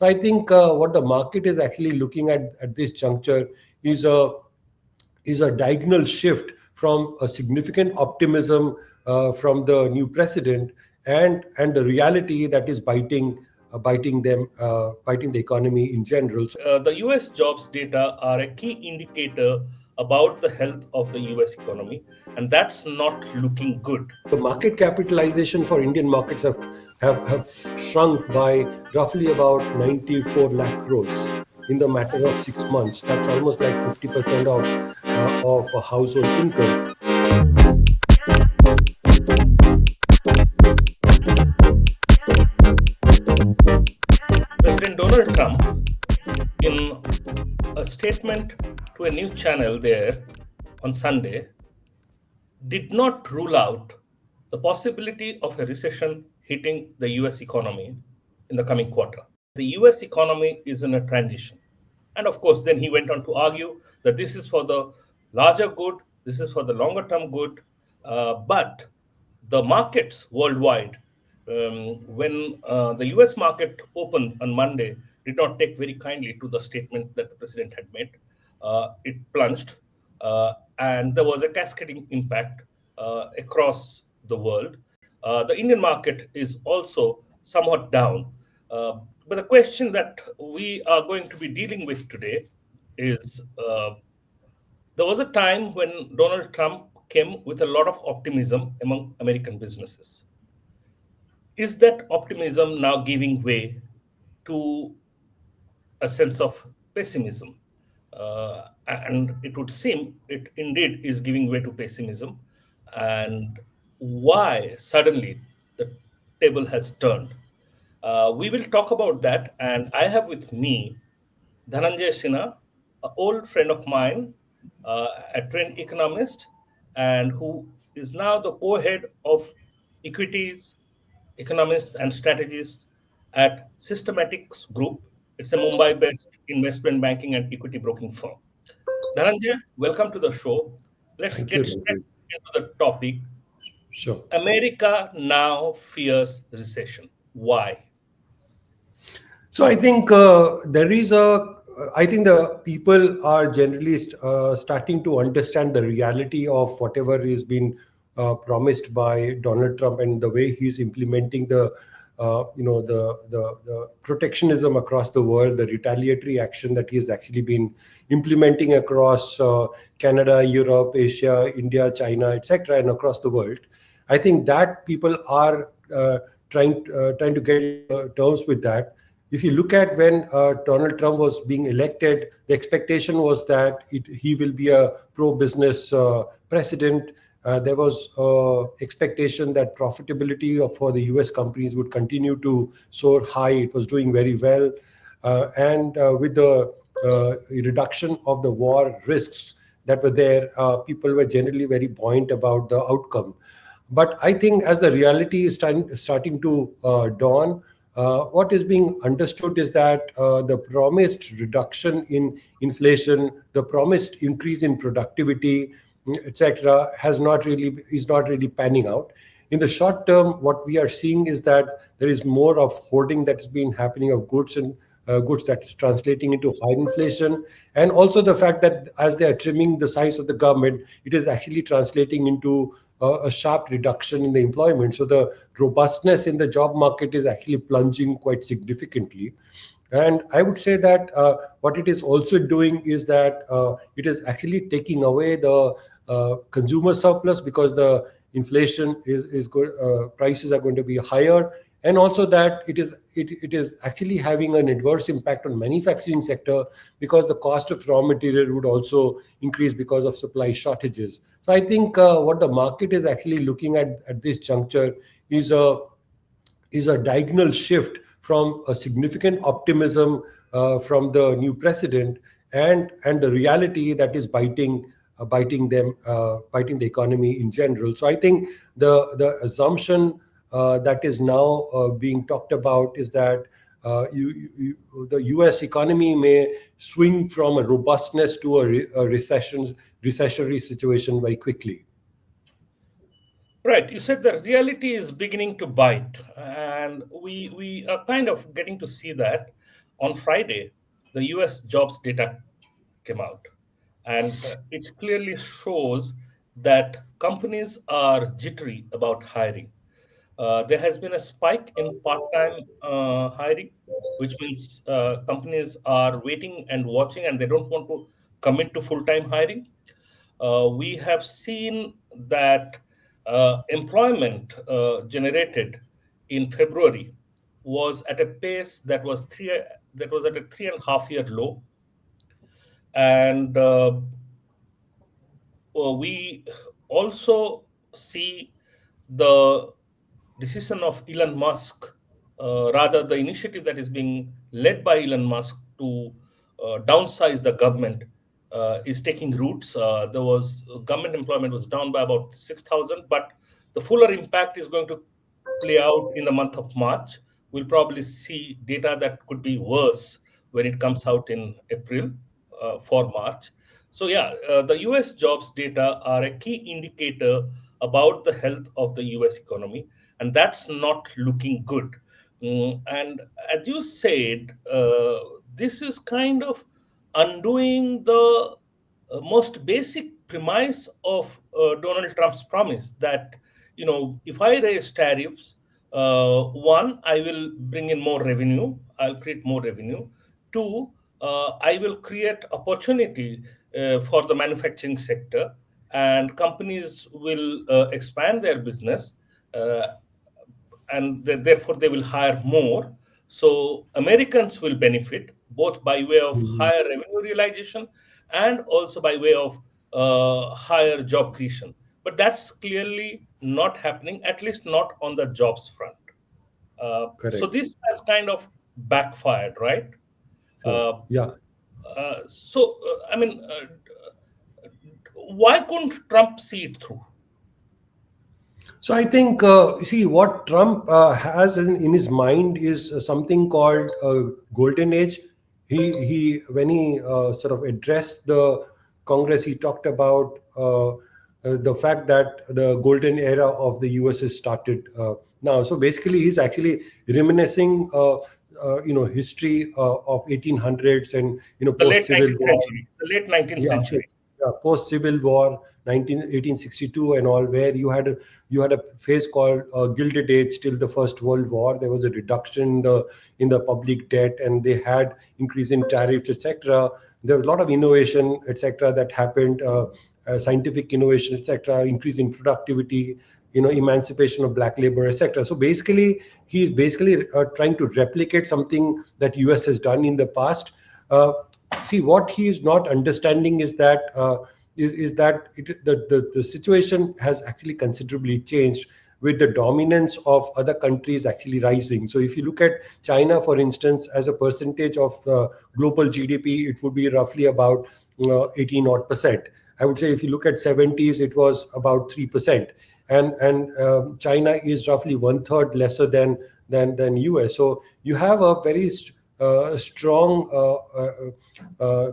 So I think what the market is actually looking at this juncture is a diagonal shift from a significant optimism from the new president and the reality that is biting the economy in general. The US jobs data are a key indicator about the health of the US economy, and that's not looking good. The market capitalization for Indian markets have shrunk by roughly about 94 lakh crores in the matter of 6 months. That's almost like 50% of a household income. President Donald Trump, in a statement to a news channel there on Sunday, did not rule out the possibility of a recession hitting the US economy in the coming quarter. The US economy is in a transition. And of course, then he went on to argue that this is for the larger good, this is for the longer term good. But the markets worldwide, when the US market opened on Monday, did not take very kindly to the statement that the president had made. It plunged, and there was a cascading impact across the world. The Indian market is also somewhat down. But the question that we are going to be dealing with today is there was a time when Donald Trump came with a lot of optimism among American businesses. Is that optimism now giving way to a sense of pessimism? And it would seem it indeed is giving way to pessimism. And why suddenly the table has turned? We will talk about that. And I have with me Dhananjay Sinha, an old friend of mine, a trained economist, and who is now the co-head of equities, economists, and strategists at Systematics Group. It's a Mumbai-based investment banking and equity broking firm. Dhananjay, welcome to the show. Let's Thank you, get straight Rajesh. into the topic. Sure. America now fears recession. Why? So I think I think the people are generally starting to understand the reality of whatever is been promised by Donald Trump and the way he's implementing the protectionism across the world, the retaliatory action that he has actually been implementing across Canada, Europe, Asia, India, China, etc., and across the world. I think that people are trying to get terms with that. If you look at when Donald Trump was being elected, the expectation was that he will be a pro-business president. There was expectation that profitability for the US companies would continue to soar high. It was doing very well. And with the reduction of the war risks that were there, people were generally very buoyant about the outcome. But I think as the reality is starting to dawn, what is being understood is that the promised reduction in inflation, the promised increase in productivity, etc., is not really panning out. In the short term, what we are seeing is that there is more of hoarding that has been happening of goods and goods that's translating into high inflation, and also the fact that as they are trimming the size of the government, it is actually translating into a sharp reduction in the employment. So the robustness in the job market is actually plunging quite significantly. And I would say that what it is also doing is that it is actually taking away the consumer surplus, because the inflation is good, prices are going to be higher, and also that it is actually having an adverse impact on manufacturing sector, because the cost of raw material would also increase because of supply shortages. So I think what the market is actually looking at this juncture is a diagonal shift from a significant optimism from the new president and the reality that is biting the economy in general. So I think the assumption that is now being talked about is that the US economy may swing from a robustness to a recessionary situation very quickly. Right. You said the reality is beginning to bite, and we are kind of getting to see that. on Friday, the US jobs data came out, and it clearly shows that companies are jittery about hiring. There has been a spike in part-time hiring, which means companies are waiting and watching, and they don't want to commit to full-time hiring. We have seen that employment generated in February was at a pace that was at a 3.5 year low, and we also see the decision of Elon Musk, rather the initiative that is being led by Elon Musk to downsize the government, is taking roots. There was government employment was down by about 6,000, but the fuller impact is going to play out in the month of March. We'll probably see data that could be worse when it comes out in April for March. So yeah, the US jobs data are a key indicator about the health of the US economy, and that's not looking good. And as you said, this is kind of undoing the most basic premise of Donald Trump's promise that, if I raise tariffs, one, I will bring in more revenue, I'll create more revenue. Two, I will create opportunity for the manufacturing sector, and companies will expand their business, uh, and therefore they will hire more. So Americans will benefit both by way of Mhm. higher revenue realization and also by way of higher job creation. But that's clearly not happening, at least not on the jobs front. So Correct. this has kind of backfired, right? Sure. Uh, Yeah. I mean, why couldn't Trump see it through? So I think, see, what Trump has in his mind is something called golden age. When he sort of addressed the Congress, he talked about the fact that the golden era of the US has started now. So basically, he's actually reminiscing, history of 1800s and The late post Civil 19th War. century, the late 19th Yeah, century. post Civil War, 1862 and all, where you had a phase called Gilded Age till the First World War. There was a reduction in the public debt, and they had increase in tariffs, etc. There was a lot of innovation, etc., that happened, scientific innovation, etc., increase in productivity, emancipation of black labor, etc. So basically, he's basically trying to replicate something that US has done in the past. Uh, See, what he is not understanding is that the situation has actually considerably changed with the dominance of other countries actually rising. So if you look at China, for instance, as a percentage of global GDP, it would be roughly about 18 odd percent. I would say if you look at 70s, it was about 3%. And China is roughly one third lesser than US. So you have a very strong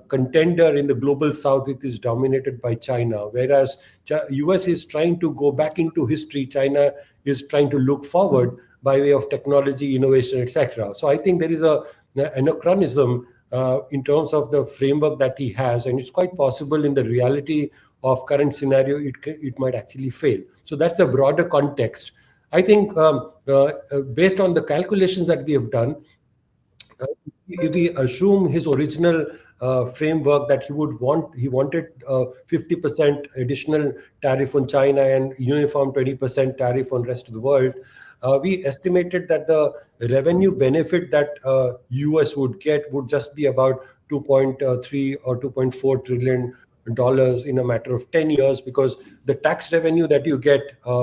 contender in the global south, which is dominated by China. Whereas US is trying to go back into history, China is trying to look forward by way of technology, innovation, etc. So I think there is an anachronism in terms of the framework that he has, and it's quite possible in the reality of current scenario it might actually fail. So that's a broader context. I think based on the calculations that we have done, uh, if we assume his original framework that he wanted 50% additional tariff on China and uniform 20% tariff on rest of the world, we estimated that the revenue benefit that US would get would just be about 2.3 or 2.4 trillion dollars in a matter of 10 years, because the tax revenue that you get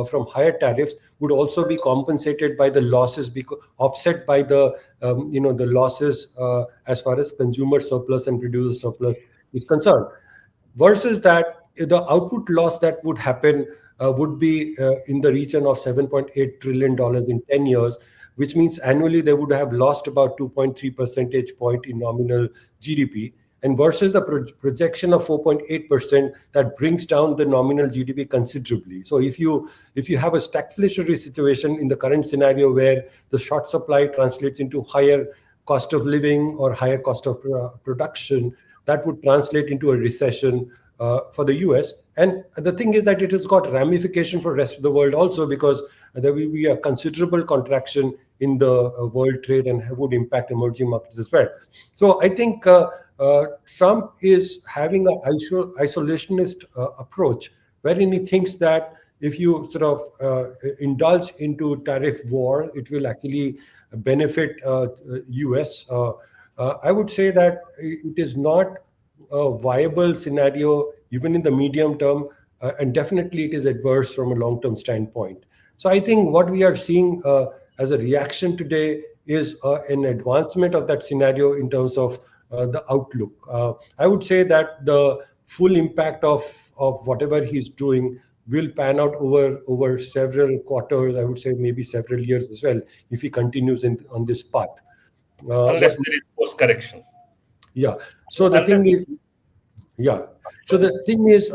from higher tariffs would also be compensated by the losses, offset by the losses as far as consumer surplus and producer surplus is concerned. Versus that, the output loss that would happen would be in the region of $7.8 trillion in 10 years, which means annually they would have lost about 2.3 percentage point in nominal GDP. And versus the projection of 4.8%, that brings down the nominal GDP considerably. So if you have a stagflationary situation in the current scenario where the short supply translates into higher cost of living or higher cost of production, that would translate into a recession for the US. And the thing is that it has got ramification for the rest of the world also, because there will be a considerable contraction in the world trade and would impact emerging markets as well. So I think Trump is having an isolationist approach, wherein he thinks that if you sort of indulge into tariff war, it will actually benefit US. I would say that it is not a viable scenario even in the medium term, and definitely it is adverse from a long-term standpoint. So I think what we are seeing as a reaction today is an advancement of that scenario in terms of the outlook. I would say that the full impact of whatever he's doing will pan out over several quarters. I would say maybe several years as well, if he continues on this path. unless there is course correction. Yeah. So the thing Unless is, yeah. So the thing is,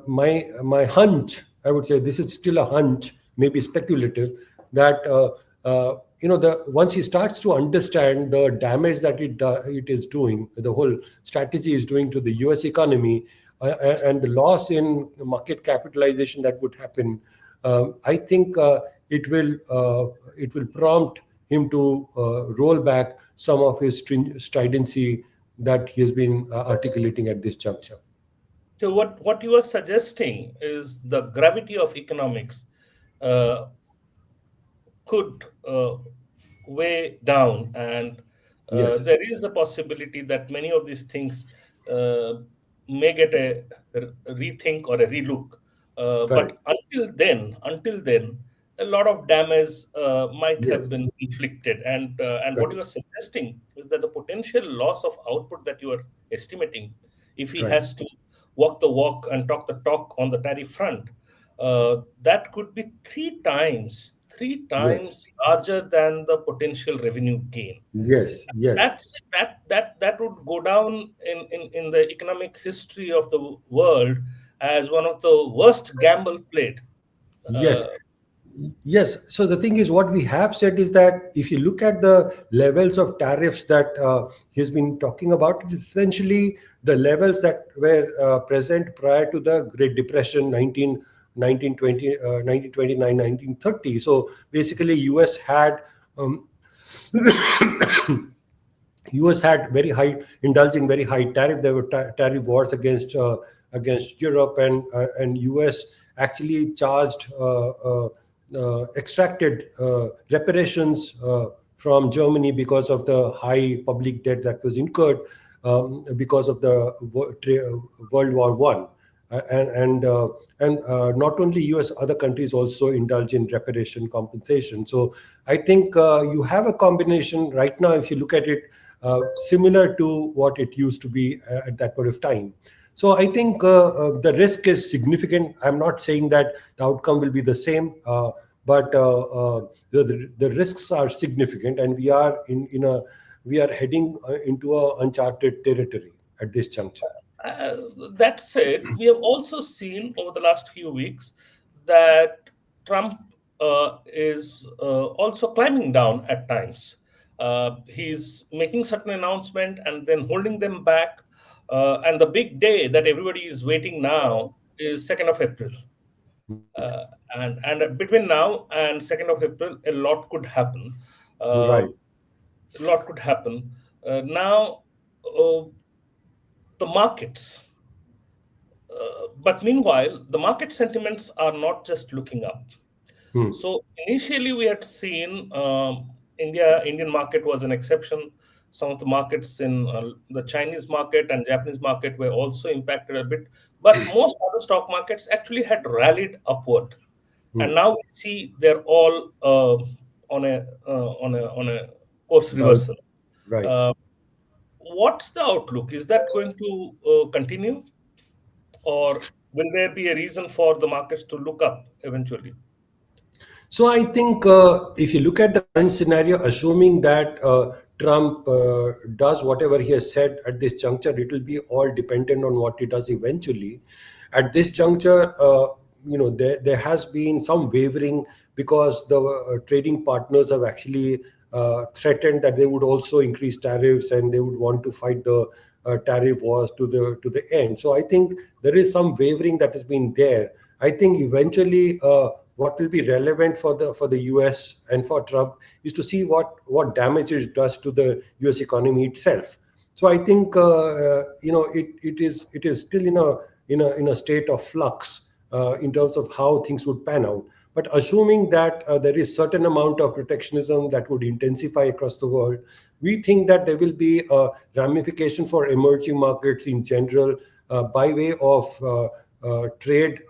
my hunch, I would say this is still a hunch, maybe speculative, that the once he starts to understand the damage that it is doing, the whole strategy is doing to the U.S. economy, and the loss in market capitalization that would happen, I think it will prompt him to roll back some of his stridency that he has been articulating at this juncture. so what you are suggesting is the gravity of economics uh, could weigh down, and Yes, there is a possibility that many of these things uh, may get a rethink or a relook. But correct. until then, a lot of damage might have Yes, been inflicted, and what you correct. are suggesting is that the potential loss of output that you are estimating, if he Right. has to walk the walk and talk the talk on the tariff front, that could be three Yes, times larger than the potential revenue gain. yes, yes, That would go down in the economic history of the world as one of the worst gamble played. yes. Uh, Yes. So the thing is, what we have said is that if you look at the levels of tariffs that he's been talking about, it is essentially the levels that were present prior to the Great Depression, 1920, 1929, 1930. So basically, um, US had very high, indulged in very high tariff. There were tariff wars against Europe, and US actually charged extracted reparations from Germany because of the high public debt that was incurred because of the World War One. Not only US, other countries also indulge in reparation compensation. So I think you have a combination right now, if you look at it, similar to what it used to be at that point of time. So I think the risk is significant. I'm not saying that the outcome will be the same, but the risks are significant, and we are heading into a uncharted territory at this juncture. Uh, that said, we have also seen over the last few weeks that Trump is also climbing down at times. He's making certain announcements and then holding them back. And the big day that everybody is waiting now is 2nd of April. Uh, and between now and 2nd of April, a lot could happen. Uh, Right. a lot could happen. Now, the markets. But meanwhile, the market sentiments are not just looking up. Hmm. So initially, we had seen Indian market was an exception. Some of the markets in the Chinese market and Japanese market were also impacted a bit. But most other stock markets actually had rallied upward, Hmm. and now we see they're all on a course Down. reversal. Right. Uh, what's the outlook? Is that going to continue, or will there be a reason for the markets to look up eventually? So I think if you look at the current scenario, assuming that Trump does whatever he has said at this juncture, it will be all dependent on what he does eventually. At this juncture, there has been some wavering because the trading partners have actually threatened that they would also increase tariffs and they would want to fight the tariff wars to the end. So I think there is some wavering that has been there. I think eventually what will be relevant for the US and for Trump is to see what damage it does to the US economy itself. So I think it is still in a state of flux in terms of how things would pan out. But assuming that there is certain amount of protectionism that would intensify across the world, we think that there will be a ramification for emerging markets in general by way of trade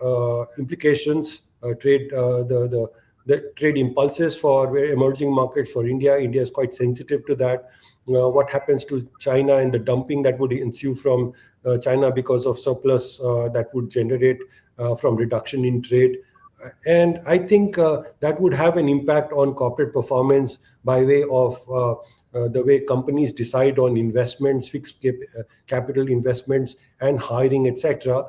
implications, the trade impulses for emerging markets for India. India is quite sensitive to that. What happens to China and the dumping that would ensue from China because of surplus that would generate from reduction in trade. And I think that would have an impact on corporate performance by way of the way companies decide on investments, fixed capital investments, and hiring, etc.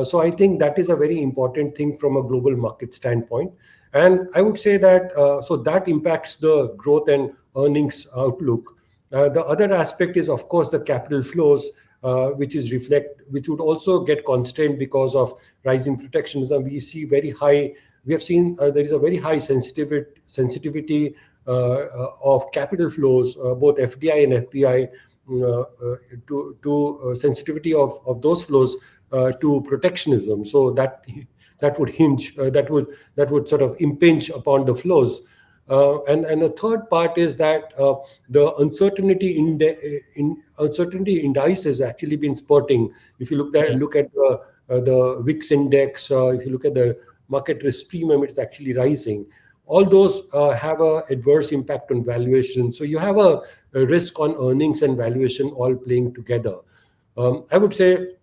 So I think that is a very important thing from a global market standpoint. And I would say that so that impacts the growth and earnings outlook. The other aspect is, of course, the capital flows, which would also get constrained because of rising protectionism. We have seen there is a very high sensitivity of capital flows, both FDI and FPI, to sensitivity of those flows to protectionism. So that would sort of impinge upon the flows. And the third part is that the uncertainty indices has actually been spurting. If you look at the VIX index, if you look at the market risk premium, it's actually rising. All those have an adverse impact on valuation. So you have a risk on earnings and valuation all playing together. I would say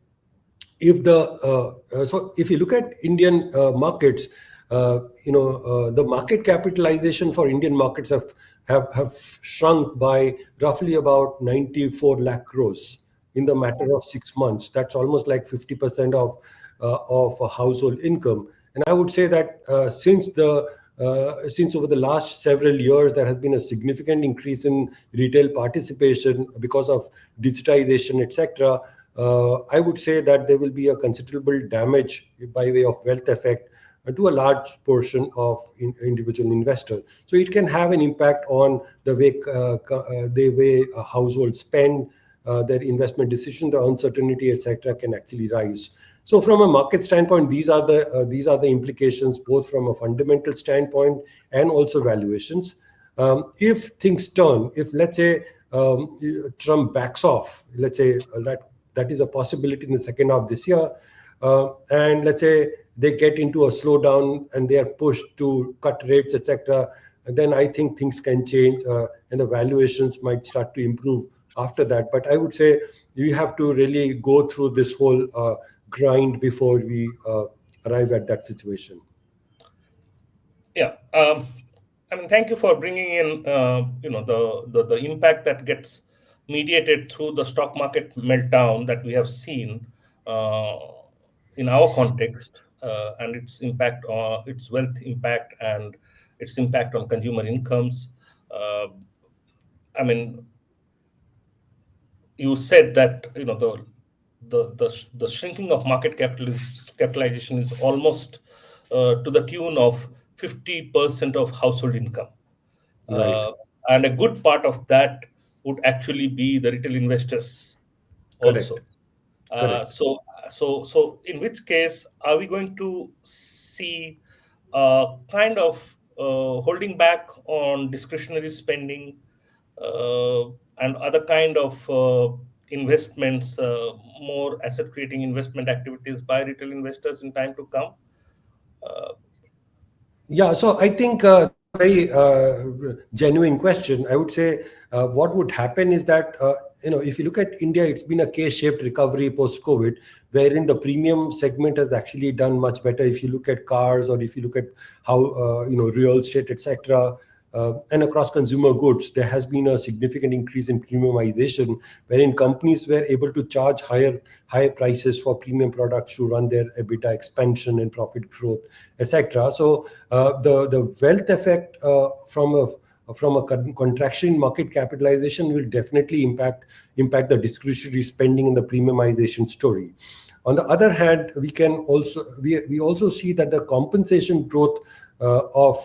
if you look at Indian markets, the market capitalization for Indian markets have shrunk by roughly about 94 lakh crores in the matter of 6 months. That's almost like 50% of household income. And I would say that since over the last several years, there has been a significant increase in retail participation because of digitization, etc. I would say that there will be a considerable damage by way of wealth effect to a large portion of individual investors. So it can have an impact on the way households spend, their investment decision, the uncertainty, etc., can actually rise. So from a market standpoint, these are the implications, both from a fundamental standpoint and also valuations. If things turn, if let's say Trump backs off, let's say that is a possibility in the second half of this year, and let's say they get into a slowdown and they are pushed to cut rates, etc., then I think things can change and the valuations might start to improve after that. But I would say you have to really go through this whole grind before we arrive at that situation. Yeah. I mean, thank you for bringing in, the impact that gets mediated through the stock market meltdown that we have seen in our context, and its impact on its wealth impact and its impact on consumer incomes. I mean, you said that the shrinking of market capitalization is almost to the tune of 50% of household income. Right. And a good part of that would actually be the retail investors Correct. also. Correct. So in which case, are we going to see kind of holding back on discretionary spending and other kind of investments, more asset creating investment activities by retail investors in time to come? Yeah, so I think that's a very genuine question. I would say what would happen is that, if you look at India, it's been a K-shaped recovery post-COVID, wherein the premium segment has actually done much better. If you look at cars or if you look at how, real estate, etc., and across consumer goods, there has been a significant increase in premiumization, wherein companies were able to charge higher prices for premium products to run their EBITDA expansion and profit growth, etc. So the wealth effect from from a contraction in market capitalization will definitely impact the discretionary spending and the premiumization story. On the other hand, we also see that the compensation growth of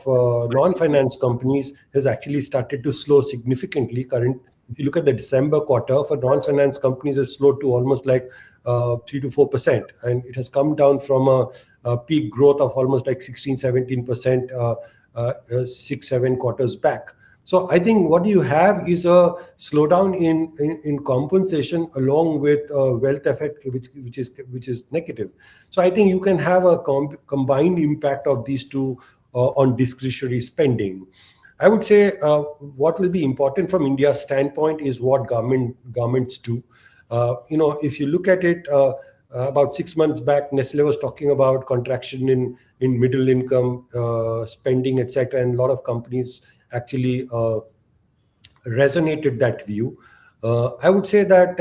non-finance companies has actually started to slow significantly. If you look at the December quarter for non-finance companies, it's slowed to almost like 3 to 4%, and it has come down from a peak growth of almost like 16-17% 6-7 quarters back. So I think what you have is a slowdown in compensation along with wealth effect, which is negative. So I think you can have a combined impact of these two on discretionary spending. I would say what will be important from India's standpoint is what governments do. If you look at it, about 6 months back, Nestle was talking about contraction in middle income spending, etc., and a lot of companies actually resonated that view. I would say that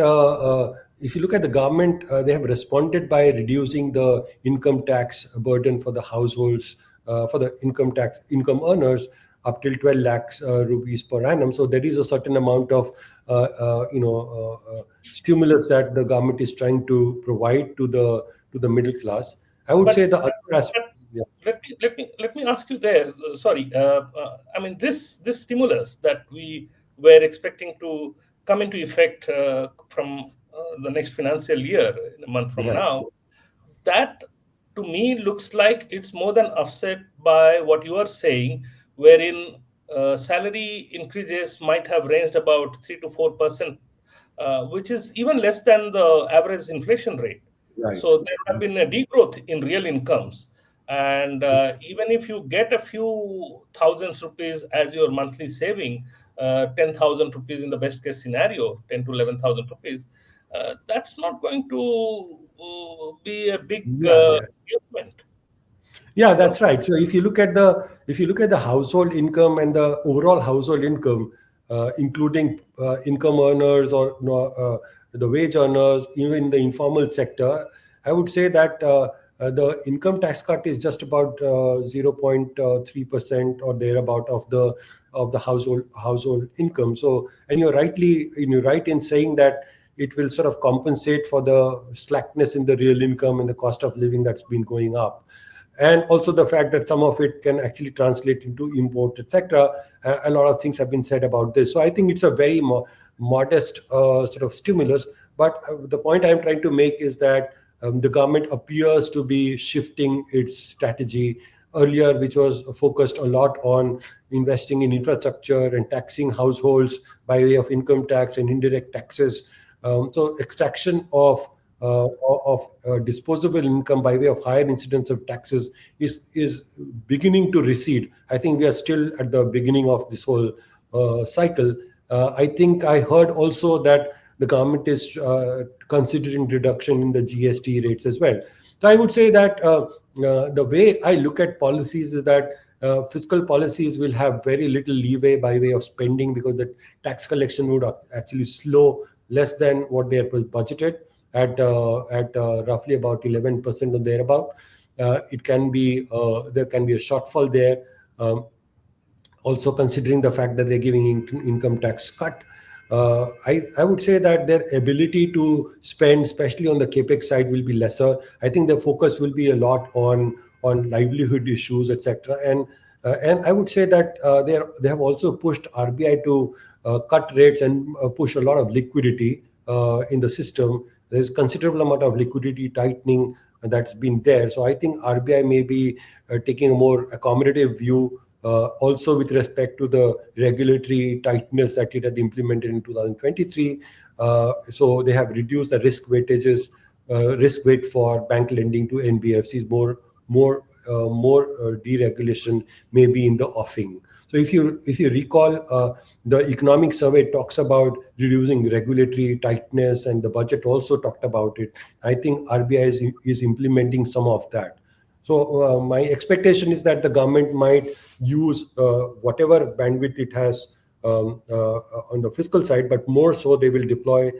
if you look at the government, they have responded by reducing the income tax burden for the households, for the income earners up till 12 lakhs rupees per annum. So there is a certain amount of stimulus that the government is trying to provide to the middle class. I would But say the other aspect. Yeah. let me ask you there. Sorry, I mean this stimulus that we were expecting to come into effect from the next financial year, in a month from Right. now, that to me looks like it's more than offset by what you are saying, wherein salary increases might have ranged about 3 to 4%, which is even less than the average inflation rate. Right. So there have been a degrowth in real incomes. And even if you get a few thousands rupees as your monthly saving, 10,000 rupees in the best case scenario, 10 to 11,000 rupees, that's not going to be a big Yeah. Yeah. investment. Yeah, No? that's right. So if you look at the household income and the overall household income, including income earners or the wage earners, even in the informal sector, I would say that the income tax cut is just about 0.3% or thereabout of the household income. So, and you're right in saying that it will sort of compensate for the slackness in the real income and the cost of living that's been going up, and also the fact that some of it can actually translate into import, etc. A lot of things have been said about this. So I think it's a very modest sort of stimulus. But the point I'm trying to make is that the government appears to be shifting its strategy earlier, which was focused a lot on investing in infrastructure and taxing households by way of income tax and indirect taxes. So extraction of disposable income by way of higher incidence of taxes is beginning to recede. I think we are still at the beginning of this whole cycle. I think I heard also that the government is considering reduction in the GST rates as well. So I would say that the way I look at policies is that fiscal policies will have very little leeway by way of spending, because the tax collection would actually slow less than what they have budgeted at roughly about 11% or thereabout. It can be there can be a shortfall there. Also considering the fact that they're giving income tax cut, I would say that their ability to spend, especially on the capex side, will be lesser. I think their focus will be a lot on livelihood issues, etc. And I would say that they have also pushed RBI to cut rates and push a lot of liquidity in the system. There's considerable amount of liquidity tightening that's been there. So I think RBI may be taking a more accommodative view, also with respect to the regulatory tightness that it had implemented in 2023. So they have reduced the risk weight for bank lending to NBFCs. More deregulation may be in the offing. So if you recall, the economic survey talks about reducing regulatory tightness, and the budget also talked about it. I think RBI is implementing some of that. So my expectation is that the government might use whatever bandwidth it has on the fiscal side, but more so they will deploy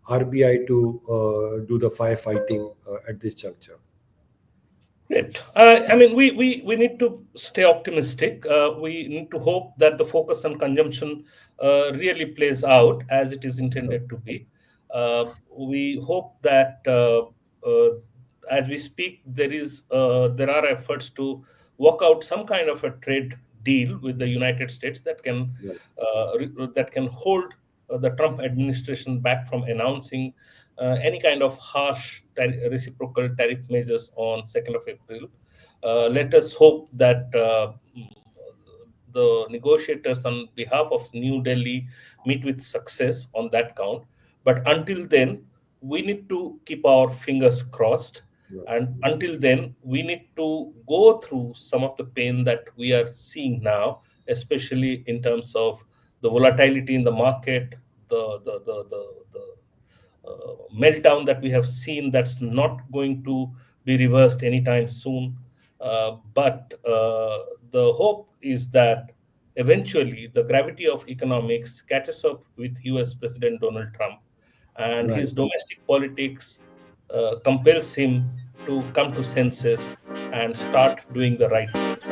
RBI to do the firefighting at this juncture. Great. I mean, we need to stay optimistic. We need to hope that the focus on consumption really plays out as it is Sure. intended to be. We hope that as we speak, there are efforts to work out some kind of a trade deal with the United States that can Right. that can hold the Trump administration back from announcing any kind of harsh reciprocal tariff measures on 2nd of April. Let us hope that the negotiators on behalf of New Delhi meet with success on that count. But until then, we need to keep our fingers crossed. Right. And until then, we need to go through some of the pain that we are seeing now, especially in terms of the volatility in the market, the meltdown that we have seen that's not going to be reversed anytime soon. But the hope is that eventually the gravity of economics catches up with US President Donald Trump, and Right. his domestic politics compels him to come to senses and start doing the right things.